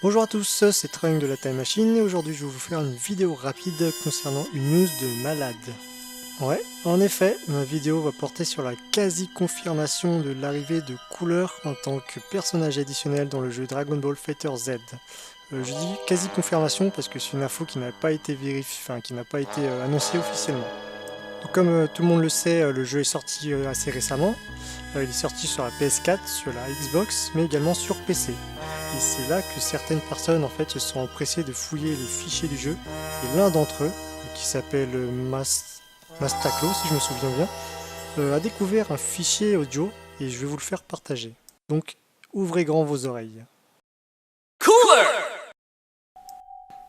Bonjour à tous, c'est Trunk de la Time Machine et aujourd'hui je vais vous faire une vidéo rapide concernant une news de malade. Ouais, en effet, ma vidéo va porter sur la quasi-confirmation de l'arrivée de Cooler en tant que personnage additionnel dans le jeu Dragon Ball FighterZ. Je dis quasi-confirmation parce que c'est une info qui n'a pas été vérifiée, enfin qui n'a pas été annoncée officiellement. Donc, comme tout le monde le sait, le jeu est sorti assez récemment. Il est sorti sur la PS4, sur la Xbox, mais également sur PC. Et c'est là que certaines personnes en fait se sont empressées de fouiller les fichiers du jeu. Et l'un d'entre eux, qui s'appelle Mastaclo, si je me souviens bien, a découvert un fichier audio et je vais vous le faire partager. Donc ouvrez grand vos oreilles. Cooler!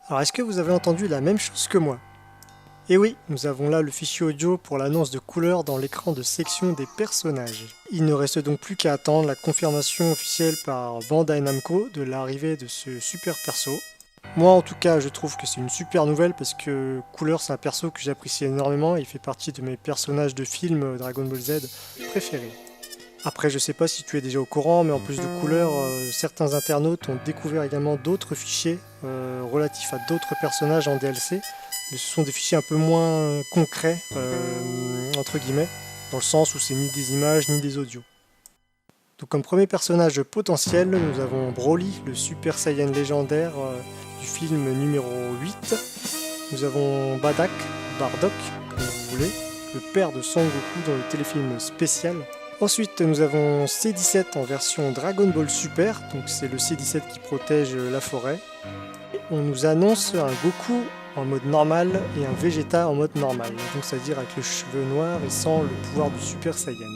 Alors est-ce que vous avez entendu la même chose que moi? Et oui, nous avons là le fichier audio pour l'annonce de Cooler dans l'écran de section des personnages. Il ne reste donc plus qu'à attendre la confirmation officielle par Bandai Namco de l'arrivée de ce super perso. Moi en tout cas je trouve que c'est une super nouvelle parce que Cooler c'est un perso que j'apprécie énormément et il fait partie de mes personnages de film Dragon Ball Z préférés. Après je sais pas si tu es déjà au courant mais en plus de Cooler, certains internautes ont découvert également d'autres fichiers relatifs à d'autres personnages en DLC. Mais ce sont des fichiers un peu moins concrets, entre guillemets, dans le sens où c'est ni des images ni des audios. Donc comme premier personnage potentiel, nous avons Broly, le Super Saiyan légendaire du film numéro 8. Nous avons Bardock, comme vous voulez, le père de Son Goku dans le téléfilm spécial. Ensuite, nous avons C17 en version Dragon Ball Super, donc c'est le C17 qui protège la forêt. Et on nous annonce un Goku en mode normal et un Vegeta en mode normal, donc c'est-à-dire avec les cheveux noirs et sans le pouvoir du Super Saiyan.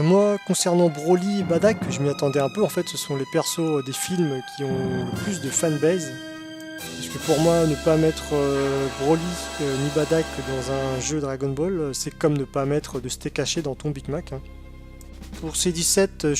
Moi, concernant Broly et Bardock, je m'y attendais un peu, en fait ce sont les persos des films qui ont le plus de fanbase, parce que pour moi, ne pas mettre Broly ni Bardock dans un jeu Dragon Ball, c'est comme ne pas mettre de steak haché dans ton Big Mac. Hein. Pour C17,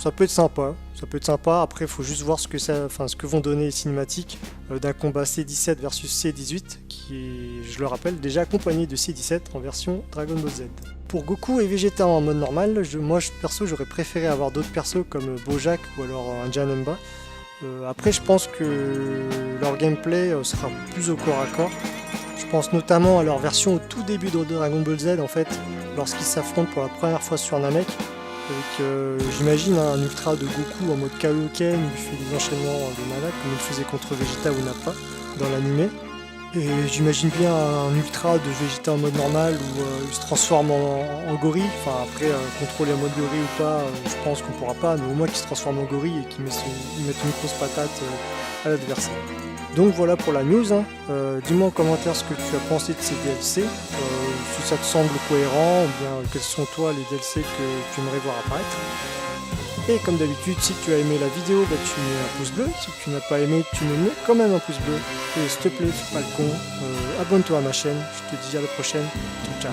ça peut être sympa. Ça peut être sympa. Après, il faut juste voir ce que vont donner les cinématiques d'un combat C17 versus C18, qui est, je le rappelle, déjà accompagné de C17 en version Dragon Ball Z. Pour Goku et Vegeta en mode normal, perso, j'aurais préféré avoir d'autres persos comme Bojack ou alors un Janemba. Après, je pense que leur gameplay sera plus au corps à corps. Je pense notamment à leur version au tout début de Dragon Ball Z, en fait, lorsqu'ils s'affrontent pour la première fois sur Namek, avec, j'imagine, un ultra de Goku en mode Kaioken, où il fait des enchaînements de malade, comme il faisait contre Vegeta ou Nappa dans l'anime. Et j'imagine bien un ultra de Vegeta en mode normal, où il se transforme en gorille. Enfin, après, contrôler en mode gorille ou pas, je pense qu'on pourra pas, mais au moins qu'il se transforme en gorille et qu'il mette une grosse patate à l'adversaire. Donc voilà pour la news, hein. Dis-moi en commentaire ce que tu as pensé de ces DLC, si ça te semble cohérent, ou bien quels sont toi les DLC que tu aimerais voir apparaître. Et comme d'habitude, si tu as aimé la vidéo, tu mets un pouce bleu, si tu n'as pas aimé, tu me mets quand même un pouce bleu. Et s'il te plaît, fais pas le con, abonne-toi à ma chaîne, je te dis à la prochaine, ciao ciao.